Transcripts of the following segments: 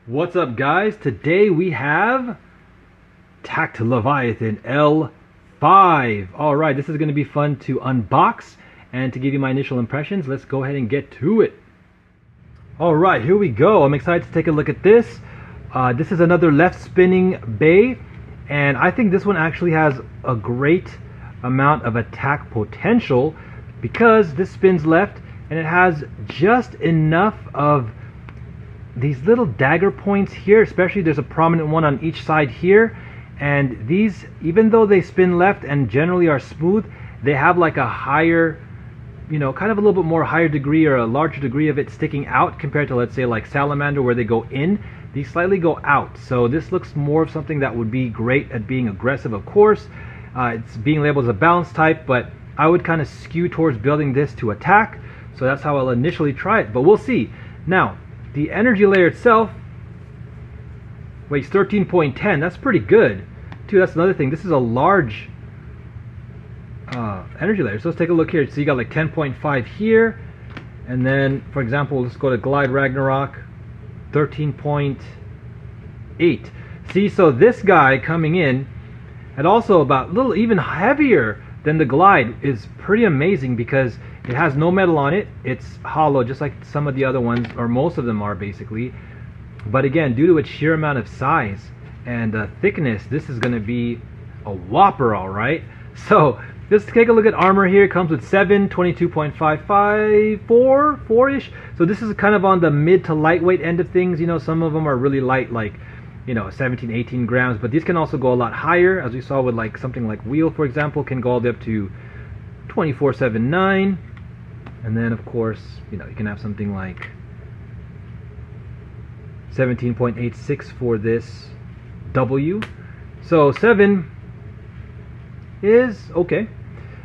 What's up, guys? Today we have Tact Leviathan L5. Alright, this is going to be fun to unbox and to give you my initial impressions. Let's go ahead and get to it. Alright, here we go. I'm excited to take a look at this. This is another left spinning bay, and I think this one actually has a great amount of attack potential because this spins left and it has just enough of these little dagger points here. Especially there's a prominent one on each side here, and these, even though they spin left and generally are smooth, they have like a higher, kind of a little bit more higher degree or a larger degree of it sticking out compared to, let's say, like Salamander, where they go in. These slightly go out, so this looks more of something that would be great at being aggressive. Of course, it's being labeled as a balance type, but I would kind of skew towards building this to attack, so that's how I'll initially try it, but we'll see. Now, the energy layer itself weighs 13.10. That's pretty good too. That's another thing. This is a large energy layer. So let's take a look here. So you got like 10.5 here, and then, for example, let's go to Glide Ragnarok, 13.8. See, so this guy coming in at also about a little even heavier than the Glide is pretty amazing because it has no metal on it. It's hollow, just like some of the other ones, or most of them are basically. But again, due to its sheer amount of size and thickness, this is going to be a whopper, all right. So let's take a look at armor here. It comes with 7, 22.55, 4-ish. So this is kind of on the mid to lightweight end of things. Some of them are really light, like 17, 18 grams, but these can also go a lot higher, as we saw with like something like Wheel, for example, can go all the way up to 24.79. And then, of course, you can have something like 17.86 for this W. So 7 is okay.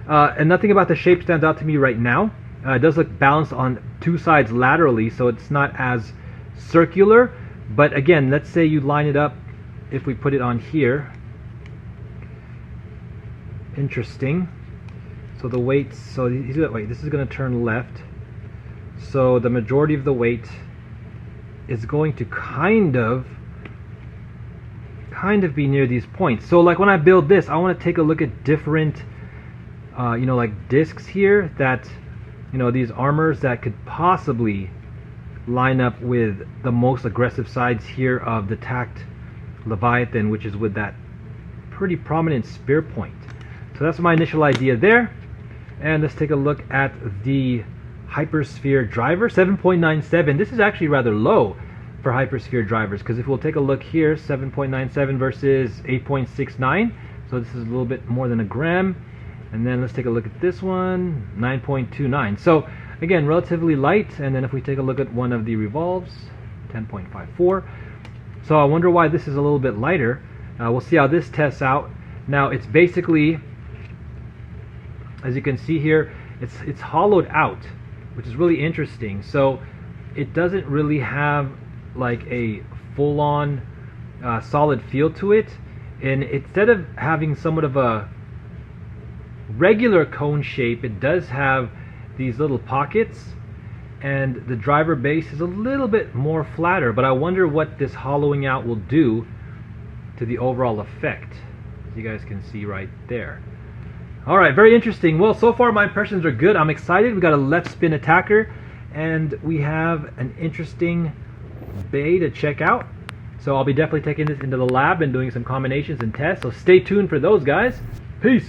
And nothing about the shape stands out to me right now. It does look balanced on two sides laterally, so it's not as circular. But again, let's say you line it up, if we put it on here. Interesting. So the weight, this is going to turn left. So the majority of the weight is going to kind of be near these points. So like when I build this, I want to take a look at different, like discs here that, these armors that could possibly line up with the most aggressive sides here of the Tact Leviathan, which is with that pretty prominent spear point. So that's my initial idea there. And let's take a look at the Hypersphere driver, 7.97. This is actually rather low for Hypersphere drivers, because if we'll take a look here, 7.97 versus 8.69, so this is a little bit more than a gram. And then let's take a look at this one, 9.29. So again, relatively light. And then if we take a look at one of the revolves, 10.54. So I wonder why this is a little bit lighter. We'll see how this tests out. Now it's basically, as you can see here, it's hollowed out, which is really interesting. So it doesn't really have like a full-on solid feel to it. And instead of having somewhat of a regular cone shape, it does have these little pockets, and the driver base is a little bit more flatter. But I wonder what this hollowing out will do to the overall effect, as you guys can see right there. Alright, very interesting. Well, so far my impressions are good. I'm excited. We got a left spin attacker, and we have an interesting bay to check out. So I'll be definitely taking this into the lab and doing some combinations and tests. So stay tuned for those, guys. Peace.